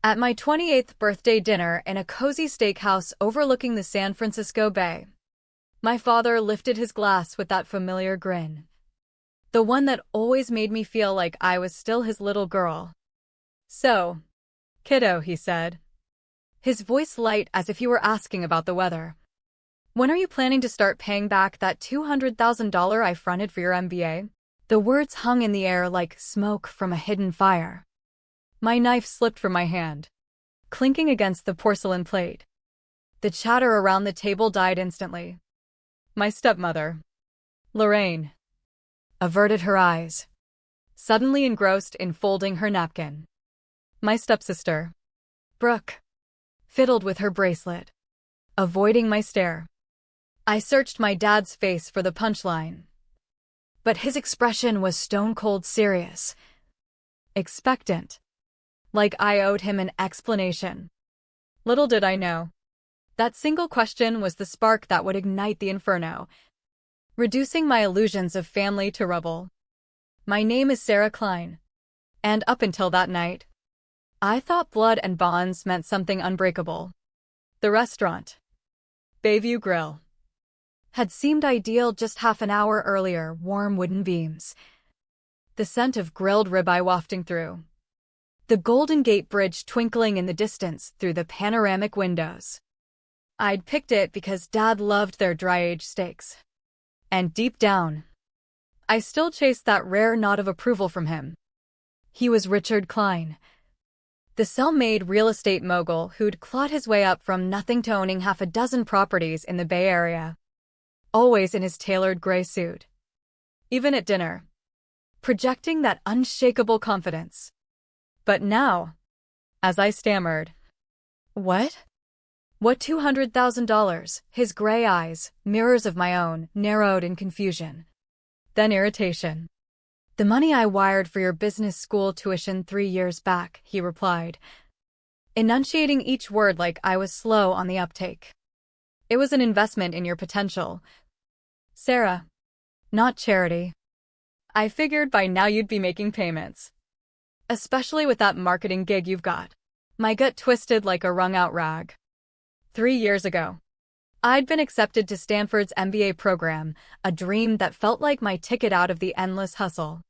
At my 28th birthday dinner in a cozy steakhouse overlooking the San Francisco Bay, my father lifted his glass with that familiar grin. The one that always made me feel like I was still his little girl. "So, kiddo," he said, his voice light as if he were asking about the weather. "When are you planning to start paying back that $200,000 I fronted for your MBA? The words hung in the air like smoke from a hidden fire. My knife slipped from my hand, clinking against the porcelain plate. The chatter around the table died instantly. My stepmother, Lorraine, averted her eyes, suddenly engrossed in folding her napkin. My stepsister, Brooke, fiddled with her bracelet, avoiding my stare. I searched my dad's face for the punchline, but his expression was stone-cold serious, expectant, like I owed him an explanation. Little did I know, that single question was the spark that would ignite the inferno, reducing my illusions of family to rubble. My name is Sarah Klein, and up until that night, I thought blood and bonds meant something unbreakable. The restaurant, Bayview Grill, had seemed ideal just half an hour earlier, warm wooden beams, the scent of grilled ribeye wafting through, the Golden Gate Bridge twinkling in the distance through the panoramic windows. I'd picked it because Dad loved their dry-aged steaks. And deep down, I still chased that rare nod of approval from him. He was Richard Klein, the self-made real estate mogul who'd clawed his way up from nothing to owning half a dozen properties in the Bay Area, always in his tailored gray suit. Even at dinner, projecting that unshakable confidence. But now, as I stammered, "What? What $200,000? His gray eyes, mirrors of my own, narrowed in confusion. Then irritation. "The money I wired for your business school tuition 3 years back," he replied, enunciating each word like I was slow on the uptake. "It was an investment in your potential, Sarah, not charity. I figured by now you'd be making payments. Especially with that marketing gig you've got." My gut twisted like a wrung-out rag. 3 years ago, I'd been accepted to Stanford's MBA program, a dream that felt like my ticket out of the endless hustle.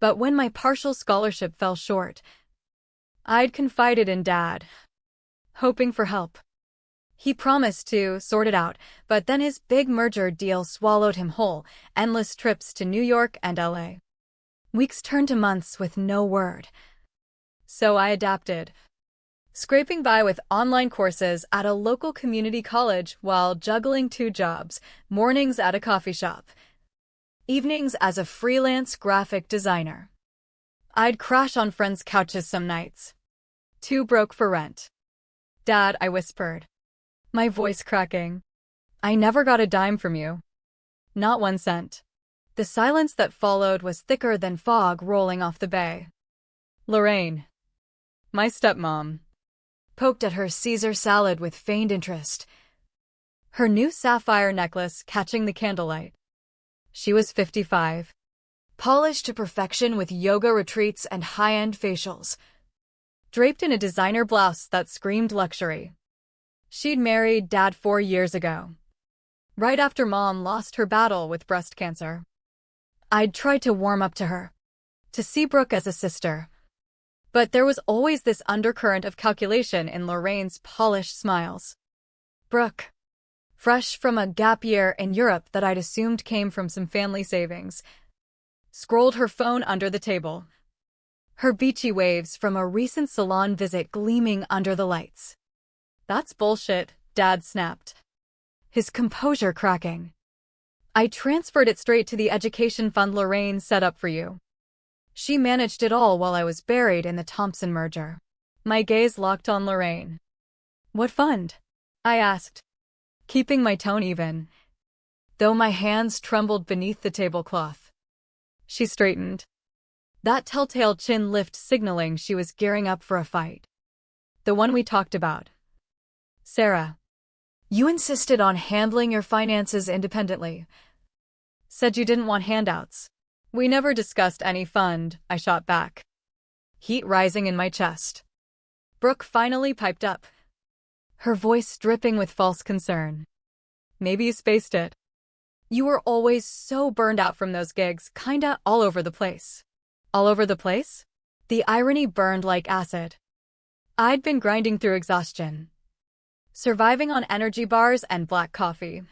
But when my partial scholarship fell short, I'd confided in Dad, hoping for help. He promised to sort it out, but then his big merger deal swallowed him whole, endless trips to New York and LA. Weeks turned to months with no word. So I adapted, scraping by with online courses at a local community college while juggling 2 jobs, mornings at a coffee shop, evenings as a freelance graphic designer. I'd crash on friends' couches some nights, too broke for rent. "Dad," I whispered, my voice cracking, "I never got a dime from you. Not 1 cent. The silence that followed was thicker than fog rolling off the bay. Lorraine, my stepmom, poked at her Caesar salad with feigned interest, her new sapphire necklace catching the candlelight. She was 55, polished to perfection with yoga retreats and high-end facials, draped in a designer blouse that screamed luxury. She'd married Dad 4 years ago, right after Mom lost her battle with breast cancer. I'd tried to warm up to her, to see Brooke as a sister. But there was always this undercurrent of calculation in Lorraine's polished smiles. Brooke, fresh from a gap year in Europe that I'd assumed came from some family savings, scrolled her phone under the table, her beachy waves from a recent salon visit gleaming under the lights. "That's bullshit," Dad snapped, his composure cracking. "I transferred it straight to the education fund Lorraine set up for you. She managed it all while I was buried in the Thompson merger." My gaze locked on Lorraine. "What fund?" I asked, keeping my tone even, though my hands trembled beneath the tablecloth. She straightened, that telltale chin lift signaling she was gearing up for a fight. "The one we talked about. Sarah, you insisted on handling your finances independently. Said you didn't want handouts." "We never discussed any fund," I shot back, heat rising in my chest. Brooke finally piped up, her voice dripping with false concern. Maybe you spaced it. You were always so burned out from those gigs, kinda all over the place. All over the place? The irony burned like acid. I'd been grinding through exhaustion, surviving on energy bars and black coffee,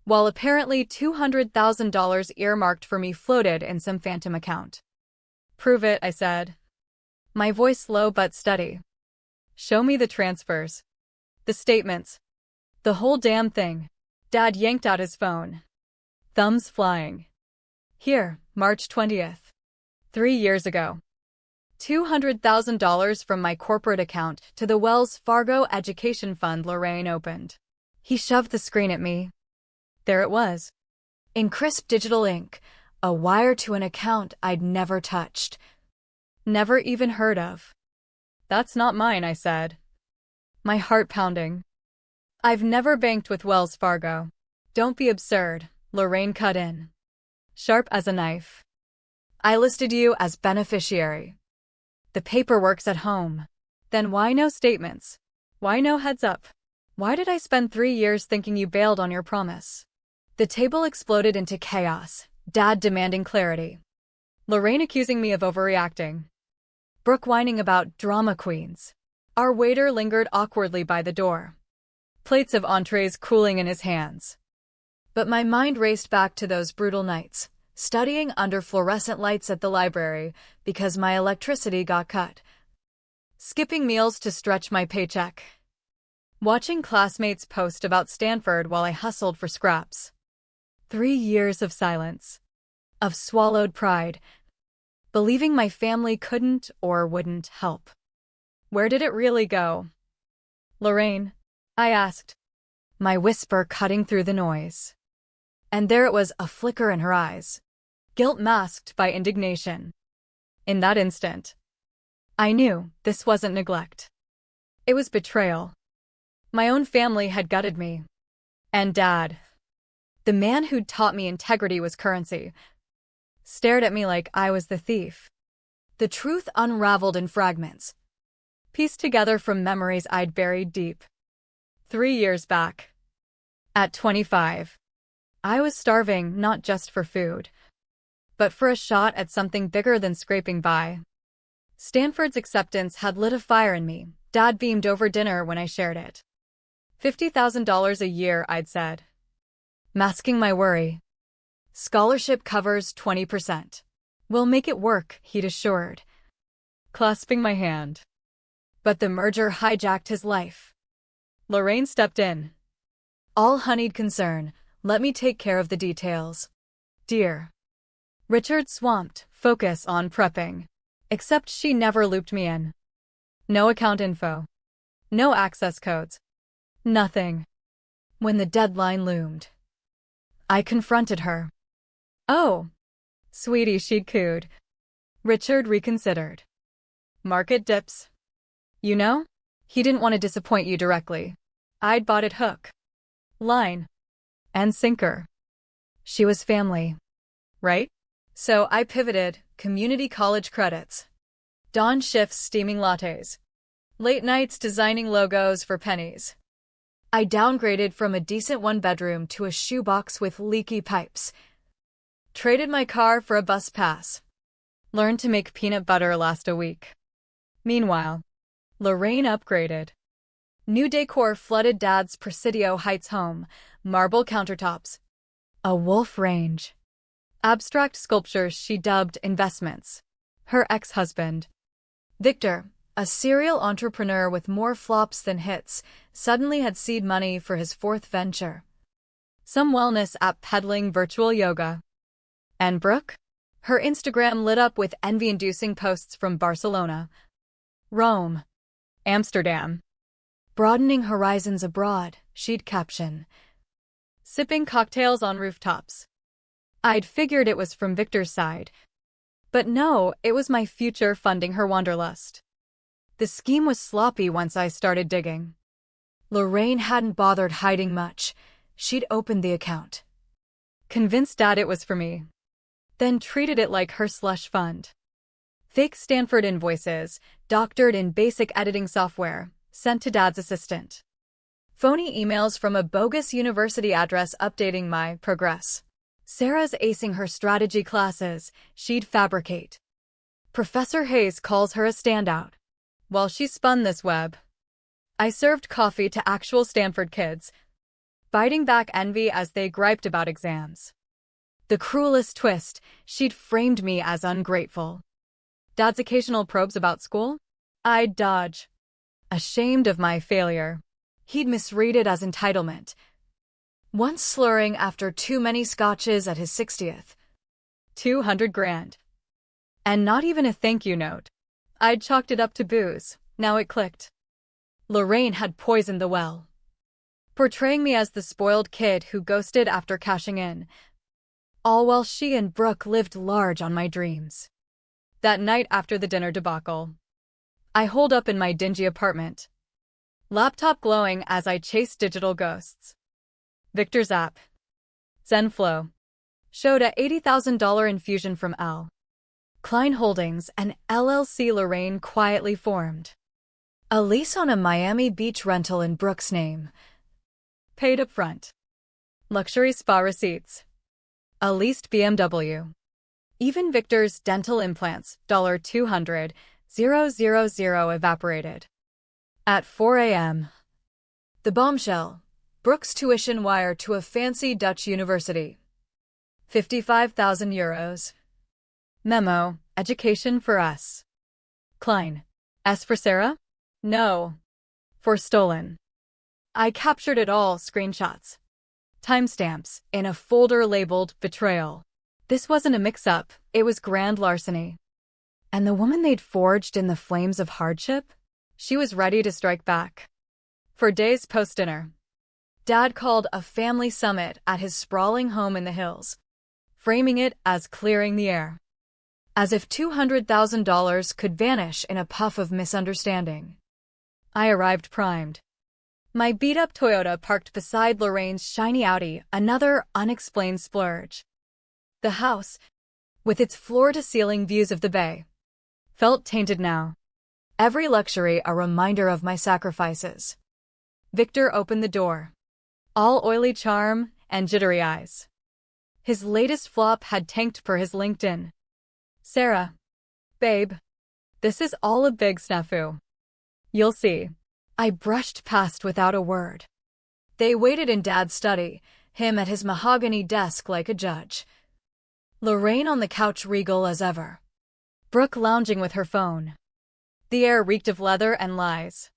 while apparently $200,000 earmarked for me floated in some phantom account. Prove it, I said, my voice low but steady. Show me the transfers. The statements. The whole damn thing. Dad yanked out his phone, thumbs flying. Here, March 20th. 3 years ago. $200,000 from my corporate account to the Wells Fargo education fund Lorraine opened. He shoved the screen at me. There it was. In crisp digital ink, a wire to an account I'd never touched. Never even heard of. That's not mine, I said, my heart pounding. I've never banked with Wells Fargo. Don't be absurd, Lorraine cut in, sharp as a knife. I listed you as beneficiary. The paperwork's at home. Then why no statements? Why no heads up? Why did I spend 3 years thinking you bailed on your promise? The table exploded into chaos, Dad demanding clarity, Lorraine accusing me of overreacting, Brooke whining about drama queens. Our waiter lingered awkwardly by the door, plates of entrees cooling in his hands. But my mind raced back to those brutal nights, studying under fluorescent lights at the library because my electricity got cut, skipping meals to stretch my paycheck, watching classmates post about Stanford while I hustled for scraps. 3 years of silence, of swallowed pride, believing my family couldn't or wouldn't help. Where did it really go? Lorraine, I asked, my whisper cutting through the noise. And there it was, a flicker in her eyes, guilt masked by indignation. In that instant, I knew this wasn't neglect. It was betrayal. My own family had gutted me. And Dad, the man who'd taught me integrity was currency, stared at me like I was the thief. The truth unraveled in fragments, pieced together from memories I'd buried deep. 3 years back. At 25, I was starving not just for food, but for a shot at something bigger than scraping by. Stanford's acceptance had lit a fire in me. Dad beamed over dinner when I shared it. $50,000 a year, I'd said, masking my worry. Scholarship covers 20%. We'll make it work, he'd assured, clasping my hand. But the merger hijacked his life. Lorraine stepped in, all honeyed concern. Let me take care of the details, dear. Richard swamped, focus on prepping. Except she never looped me in. No account info. No access codes. Nothing. When the deadline loomed, I confronted her. Oh, sweetie, she'd cooed. Richard reconsidered. Market dips. You know, he didn't want to disappoint you directly. I'd bought it hook, line, and sinker. She was family, right? So I pivoted, community college credits, dawn shifts steaming lattes, late nights designing logos for pennies. I downgraded from a decent 1-bedroom to a shoebox with leaky pipes, traded my car for a bus pass, learned to make peanut butter last a week. Meanwhile, Lorraine upgraded. New decor flooded Dad's Presidio Heights home, marble countertops, a wolf range, abstract sculptures she dubbed investments. Her ex-husband, Victor, a serial entrepreneur with more flops than hits, suddenly had seed money for his 4th venture, some wellness app peddling virtual yoga. And Brooke? Her Instagram lit up with envy-inducing posts from Barcelona, Rome, Amsterdam. Broadening horizons abroad, she'd caption. Sipping cocktails on rooftops. I'd figured it was from Victor's side. But no, it was my future funding her wanderlust. The scheme was sloppy once I started digging. Lorraine hadn't bothered hiding much. She'd opened the account, convinced Dad it was for me, then treated it like her slush fund. Fake Stanford invoices, doctored in basic editing software, sent to Dad's assistant. Phony emails from a bogus university address updating my progress. Sarah's acing her strategy classes, she'd fabricate. Professor Hayes calls her a standout. While she spun this web, I served coffee to actual Stanford kids, fighting back envy as they griped about exams. The cruelest twist, she'd framed me as ungrateful. Dad's occasional probes about school? I'd dodge. Ashamed of my failure, he'd misread it as entitlement. Once slurring after too many scotches at his 60th. 200 grand. And not even a thank you note. I'd chalked it up to booze, now it clicked. Lorraine had poisoned the well, portraying me as the spoiled kid who ghosted after cashing in, all while she and Brooke lived large on my dreams. That night after the dinner debacle, I holed up in my dingy apartment, laptop glowing as I chased digital ghosts. Victor's app, ZenFlow, showed a $80,000 infusion from L. Klein Holdings, an LLC Lorraine quietly formed. A lease on a Miami Beach rental in Brooke's name. Paid up front. Luxury spa receipts. A leased BMW. Even Victor's dental implants, $200,000 evaporated. At 4 a.m. The bombshell. Brooke's tuition wire to a fancy Dutch university. 55,000 euros. Memo, education for us. Klein. S for Sarah? No. For stolen. I captured it all, screenshots. Timestamps, in a folder labeled Betrayal. This wasn't a mix-up, it was grand larceny. And the woman they'd forged in the flames of hardship? She was ready to strike back. For days post-dinner, Dad called a family summit at his sprawling home in the hills, framing it as clearing the air. As if $200,000 could vanish in a puff of misunderstanding. I arrived primed. My beat-up Toyota parked beside Lorraine's shiny Audi, another unexplained splurge. The house, with its floor-to-ceiling views of the bay, felt tainted now. Every luxury a reminder of my sacrifices. Victor opened the door. All oily charm and jittery eyes. His latest flop had tanked per his LinkedIn. Sarah. Babe. This is all a big snafu. You'll see. I brushed past without a word. They waited in Dad's study, him at his mahogany desk like a judge. Lorraine on the couch regal as ever. Brooke lounging with her phone. The air reeked of leather and lies.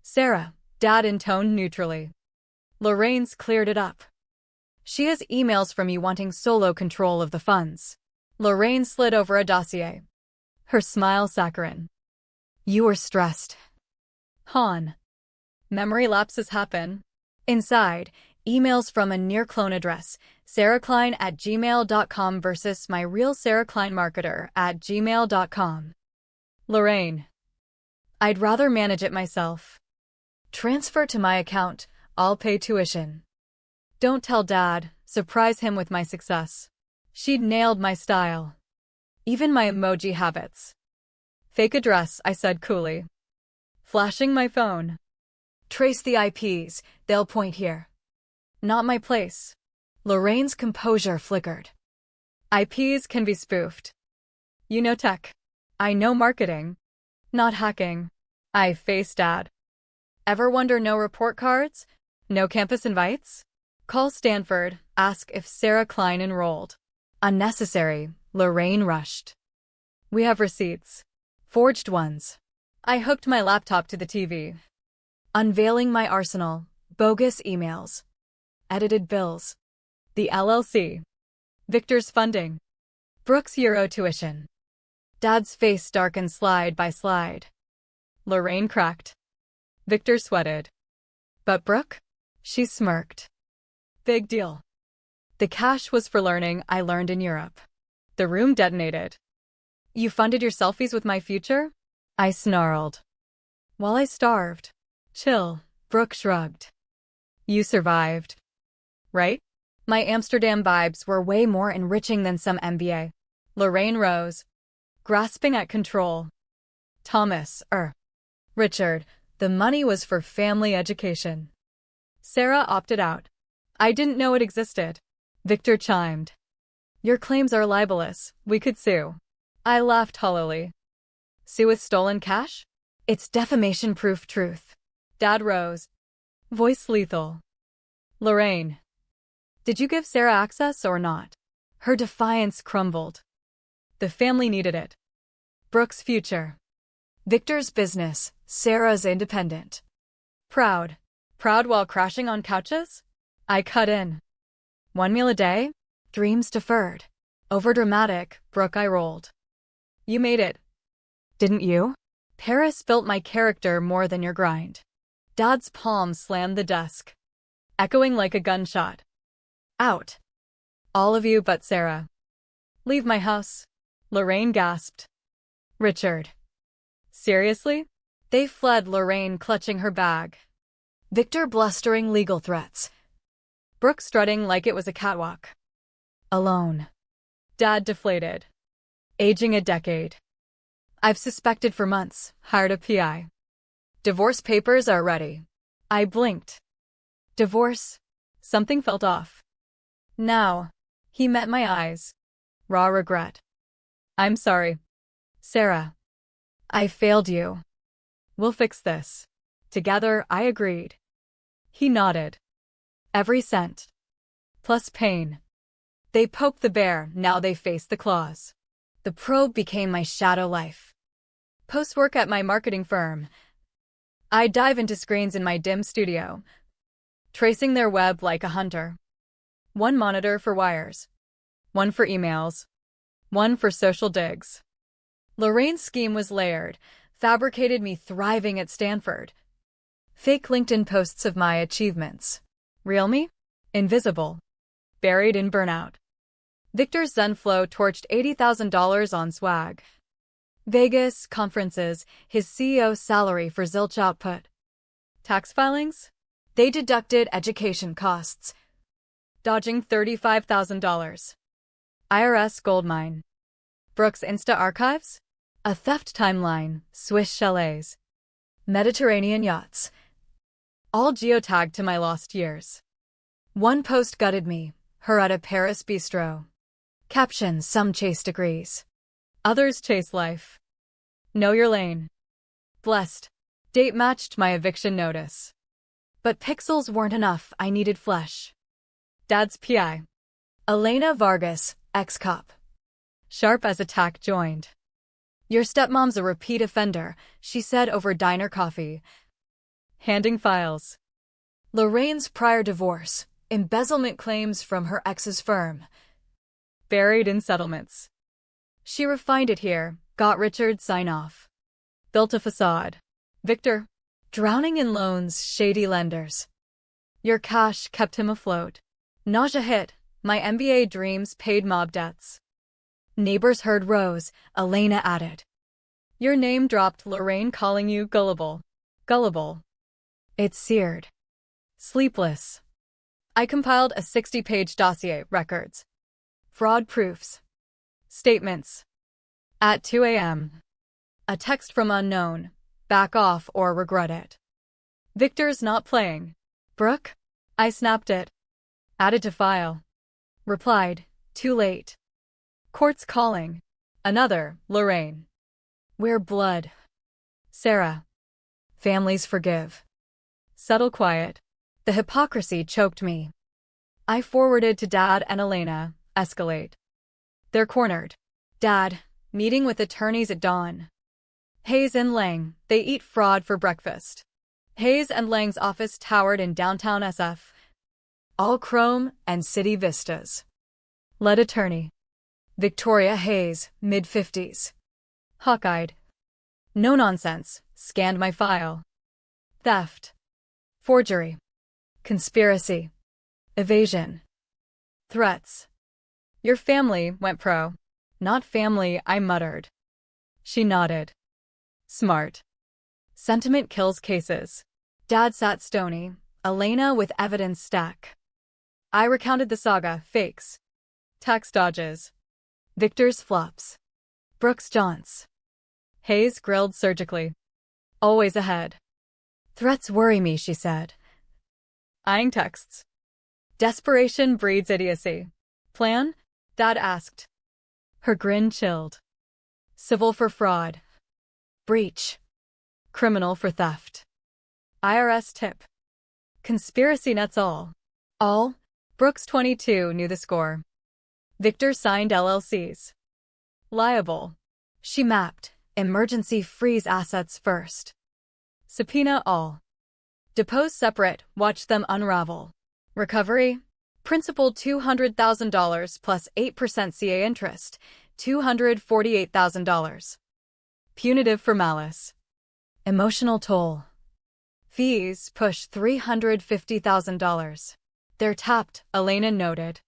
Sarah, Dad intoned neutrally. Lorraine's cleared it up. She has emails from you wanting solo control of the funds. Lorraine slid over a dossier. Her smile saccharine. You were stressed. Han. Memory lapses happen. Inside, emails from a near-clone address, sarahklein@gmail.com versus my real Sarah Klein marketer @gmail.com. Lorraine. I'd rather manage it myself. Transfer to my account, I'll pay tuition. Don't tell Dad, surprise him with my success. She'd nailed my style. Even my emoji habits. Fake address, I said coolly. Flashing my phone. Trace the IPs, they'll point here. Not my place. Lorraine's composure flickered. IPs can be spoofed. You know tech. I know marketing. Not hacking. I faced Dad. Ever wonder no report cards? No campus invites? Call Stanford, ask if Sarah Klein enrolled. Unnecessary, Lorraine rushed. We have receipts. Forged ones. I hooked my laptop to the TV. Unveiling my arsenal, bogus emails. Edited bills. The LLC. Victor's funding. Brooke's Euro tuition. Dad's face darkened slide by slide. Lorraine cracked. Victor sweated. But Brooke? She smirked. Big deal. The cash was for learning I learned in Europe. The room detonated. You funded your selfies with my future? I snarled. While I starved. Chill, Brooke shrugged. You survived. Right? My Amsterdam vibes were way more enriching than some MBA. Lorraine rose, grasping at control. Thomas, Richard, the money was for family education. Sarah opted out. I didn't know it existed. Victor chimed. Your claims are libelous. We could sue. I laughed hollowly. Sue with stolen cash? It's defamation-proof truth. Dad rose. Voice lethal. Lorraine. Did you give Sarah access or not? Her defiance crumbled. The family needed it. Brooke's future. Victor's business. Sarah's independent. Proud. Proud while crashing on couches? I cut in. 1 meal a day? Dreams deferred. Overdramatic, Brooke, I rolled. You made it. Didn't you? Paris built my character more than your grind. Dad's palm slammed the desk, echoing like a gunshot. Out. All of you but Sarah. Leave my house. Lorraine gasped. Richard. Seriously? They fled, Lorraine clutching her bag. Victor blustering legal threats. Brooke strutting like it was a catwalk. Alone. Dad deflated. Aging a decade. I've suspected for months, hired a PI. Divorce papers are ready. I blinked. Divorce? Something felt off. Now, he met my eyes. Raw regret. I'm sorry. Sarah. I failed you. We'll fix this. Together, I agreed. He nodded. Every cent. Plus pain. They poked the bear, now they faced the claws. The probe became my shadow life. Post-work at my marketing firm. I dive into screens in my dim studio, tracing their web like a hunter. One monitor for wires. One for emails. One for social digs. Lorraine's scheme was layered, fabricated me thriving at Stanford. Fake LinkedIn posts of my achievements. Real me? Invisible. Buried in burnout. Victor's Zenflow torched $80,000 on swag. Vegas, conferences, his CEO salary for zilch output. Tax filings? They deducted education costs. Dodging $35,000. IRS goldmine. Brooks Insta archives? A theft timeline, Swiss chalets. Mediterranean yachts. All geotagged to my lost years. One post gutted me, her at a Paris bistro. Caption, some chase degrees. Others chase life. Know your lane. Blessed. Date matched my eviction notice. But pixels weren't enough, I needed flesh. Dad's PI. Elena Vargas, ex-cop. Sharp as a tack joined. Your stepmom's a repeat offender, she said over diner coffee. Handing files. Lorraine's prior divorce, embezzlement claims from her ex's firm. Buried in settlements. She refined it here, got Richard's sign-off. Built a facade. Victor. Drowning in loans, shady lenders. Your cash kept him afloat. Nausea hit, my MBA dreams paid mob debts. Neighbors heard Rose, Elena added. Your name dropped, Lorraine calling you gullible. Gullible. It's seared. Sleepless. I compiled a 60-page dossier, records. Fraud proofs. Statements. At 2 a.m. A text from unknown. Back off or regret it. Victor's not playing. Brooke? I snapped it. Added to file. Replied. Too late. Court's calling. Another, Lorraine. We're blood. Sarah. Families forgive. Subtle quiet. The hypocrisy choked me. I forwarded to Dad and Elena. Escalate. They're cornered. Dad. Meeting with attorneys at dawn. Hayes and Lang. They eat fraud for breakfast. Hayes and Lang's office towered in downtown SF. All chrome and city vistas. Lead attorney. Victoria Hayes, mid-50s. Hawk-eyed. No nonsense. Scanned my file. Theft. Forgery. Conspiracy. Evasion. Threats. Your family went pro. Not family, I muttered. She nodded. Smart. Sentiment kills cases. Dad sat stony, Elena with evidence stack. I recounted the saga, fakes. Tax dodges. Victor's flops. Brooks jaunts. Hayes grilled surgically. Always ahead. Threats worry me, she said. Eyeing texts. Desperation breeds idiocy. Plan? Dad asked. Her grin chilled. Civil for fraud. Breach. Criminal for theft. IRS tip. Conspiracy nuts all. All? Brooks 22 knew the score. Victor signed LLCs. Liable. She mapped. Emergency freeze assets first. Subpoena all. Depose separate, watch them unravel. Recovery? Principal $200,000 plus 8% CA interest, $248,000. Punitive for malice. Emotional toll. Fees push $350,000. They're tapped, Elena noted.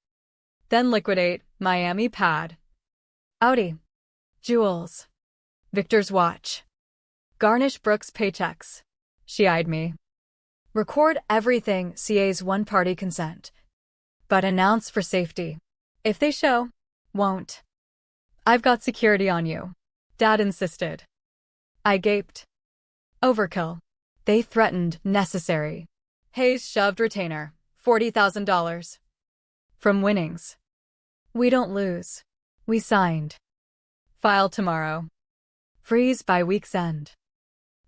Then liquidate, Miami pad. Audi. Jewels. Victor's watch. Garnish Brooks' paychecks. She eyed me. Record everything, CA's one-party consent. But announce for safety. If they show, won't. I've got security on you. Dad insisted. I gaped. Overkill. They threatened necessary. Hayes shoved retainer, $40,000. From winnings. We don't lose. We signed. File tomorrow. Freeze by week's end.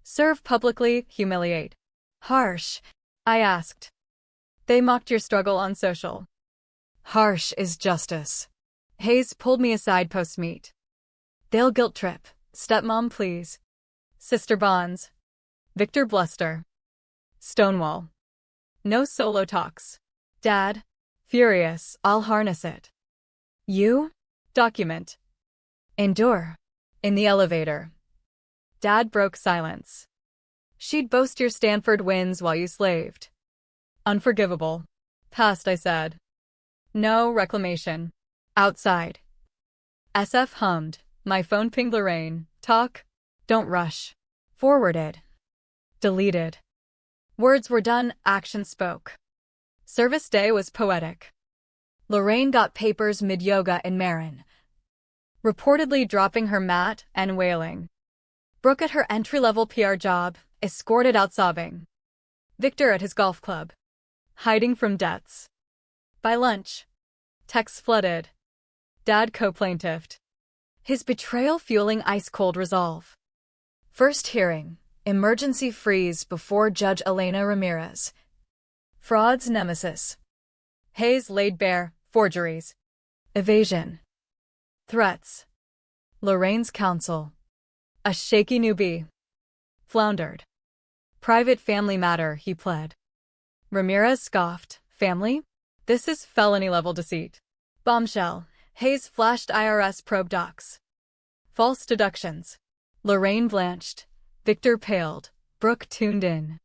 Serve publicly, humiliate. Harsh, I asked. They mocked your struggle on social. Harsh is justice. Hayes pulled me aside post-meet. They'll guilt trip. Stepmom, please. Sister bonds. Victor bluster. Stonewall. No solo talks. Dad. Furious, I'll harness it. You? Document. Endure. In the elevator. Dad broke silence. She'd boast your Stanford wins while you slaved. Unforgivable. Past, I said. No reclamation. Outside. SF hummed. My phone pinged Lorraine. Talk. Don't rush. Forwarded. Deleted. Words were done, action spoke. Service day was poetic. Lorraine got papers mid-yoga in Marin. Reportedly dropping her mat and wailing. Brooke at her entry-level PR job, escorted out sobbing. Victor at his golf club. Hiding from debts. By lunch. Texts flooded. Dad co-plaintiffed. His betrayal fueling ice-cold resolve. First hearing. Emergency freeze before Judge Elena Ramirez. Fraud's nemesis. Hayes laid bare. Forgeries. Evasion. Threats. Lorraine's counsel. A shaky newbie. Floundered. Private family matter, he pled. Ramirez scoffed. Family? This is felony-level deceit. Bombshell. Hayes flashed IRS probe docs. False deductions. Lorraine blanched. Victor paled. Brooke tuned in.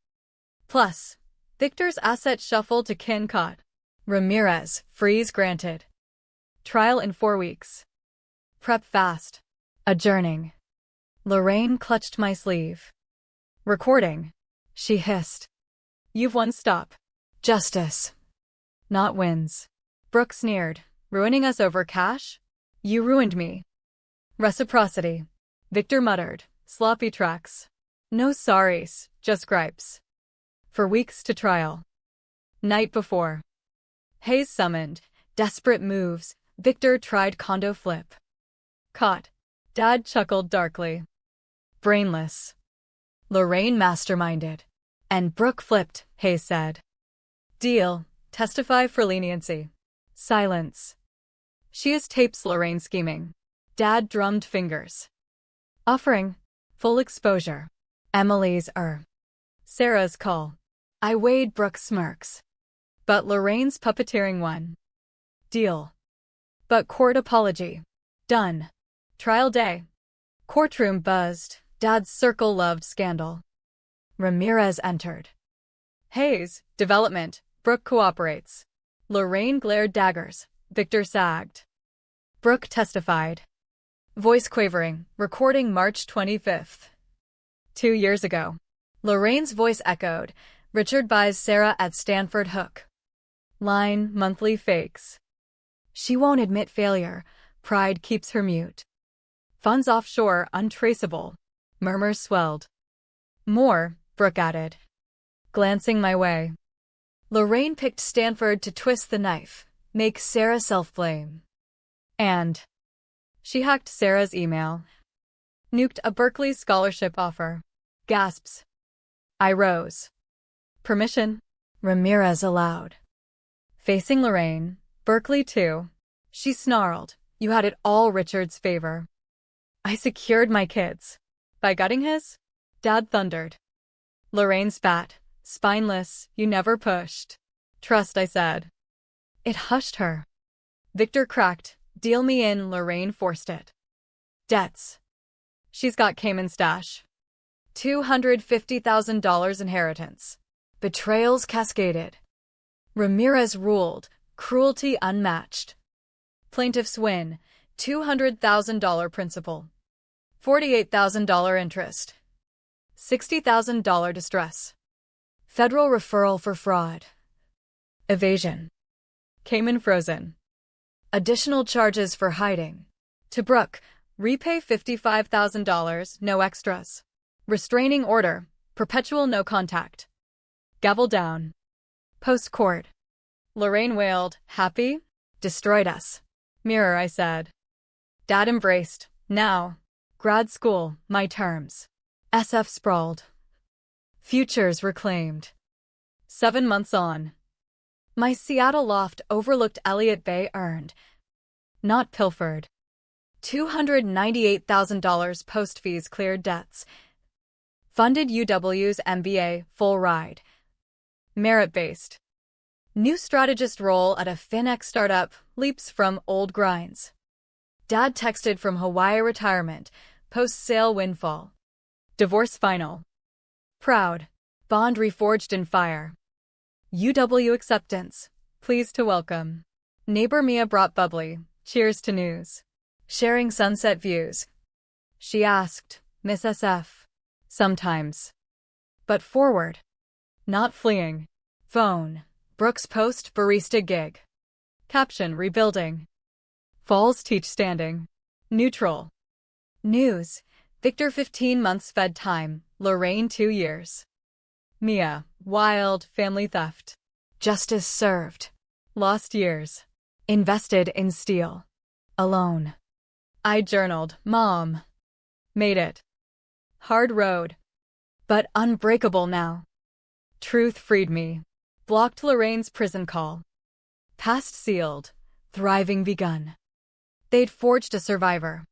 Plus, Victor's asset shuffle to kin caught. Ramirez, freeze granted. Trial in 4 weeks. Prep fast. Adjourning. Lorraine clutched my sleeve. Recording. She hissed. You've won, stop. Justice. Not wins. Brooke sneered. Ruining us over cash? You ruined me. Reciprocity. Victor muttered. Sloppy tracks. No sorries, just gripes. For weeks to trial. Night before. Hayes summoned. Desperate moves. Victor tried condo flip. Caught. Dad chuckled darkly. Brainless. Lorraine masterminded. And Brooke flipped, Hayes said. Deal. Testify for leniency. Silence. She has tapes Lorraine scheming. Dad drummed fingers. Offering. Full exposure. Emily's Sarah's call. I weighed Brooke smirks. But Lorraine's puppeteering won. Deal. But court apology. Done. Trial day. Courtroom buzzed. Dad's circle loved scandal. Ramirez entered. Hayes, development. Brooke cooperates. Lorraine glared daggers. Victor sagged. Brooke testified. Voice quavering. Recording March 25th. 2 years ago. Lorraine's voice echoed. Richard buys Sarah at Stanford Hook. Line, monthly fakes. She won't admit failure. Pride keeps her mute. Funds offshore, untraceable. Murmurs swelled. More, Brooke added, glancing my way. Lorraine picked Stanford to twist the knife, make Sarah self-blame. And she hacked Sarah's email. Nuked a Berkeley scholarship offer. Gasps. I rose. Permission? Ramirez allowed. Facing Lorraine, Berkeley too. She snarled, you had it all Richard's favor. I secured my kids. By gutting his? Dad thundered. Lorraine spat, spineless, you never pushed. Trust, I said. It hushed her. Victor cracked, deal me in, Lorraine forced it. Debts. She's got Cayman stash. $250,000 inheritance. Betrayals cascaded. Ramirez ruled, cruelty unmatched. Plaintiffs win, $200,000 principal. $48,000 interest. $60,000 distress. Federal referral for fraud. Evasion. Cayman frozen. Additional charges for hiding. To Brooke, repay $55,000, no extras. Restraining order, perpetual no contact. Gavel down. Post-court. Lorraine wailed, happy? Destroyed us. Mirror, I said. Dad embraced, now. Grad school, my terms. SF sprawled. Futures reclaimed. 7 months on. My Seattle loft overlooked Elliott Bay earned. Not pilfered. $298,000 post-fees cleared debts. Funded UW's MBA, full ride. Merit-based. New strategist role at a FinX startup, leaps from old grinds. Dad texted from Hawaii retirement, post-sale windfall. Divorce final. Proud. Bond reforged in fire. UW acceptance. Pleased to welcome. Neighbor Mia brought bubbly. Cheers to news. Sharing sunset views. She asked, Miss SF. Sometimes. But forward. Not fleeing. Phone. Brooks Post barista gig. Caption rebuilding. Falls teach standing. Neutral. News. Victor 15 months fed time. Lorraine 2 years. Mia. Wild family theft. Justice served. Lost years. Invested in steel. Alone. I journaled, Mom. Made it. Hard road. But unbreakable now. Truth freed me. Blocked Lorraine's prison call. Past sealed. Thriving begun. They'd forged a survivor.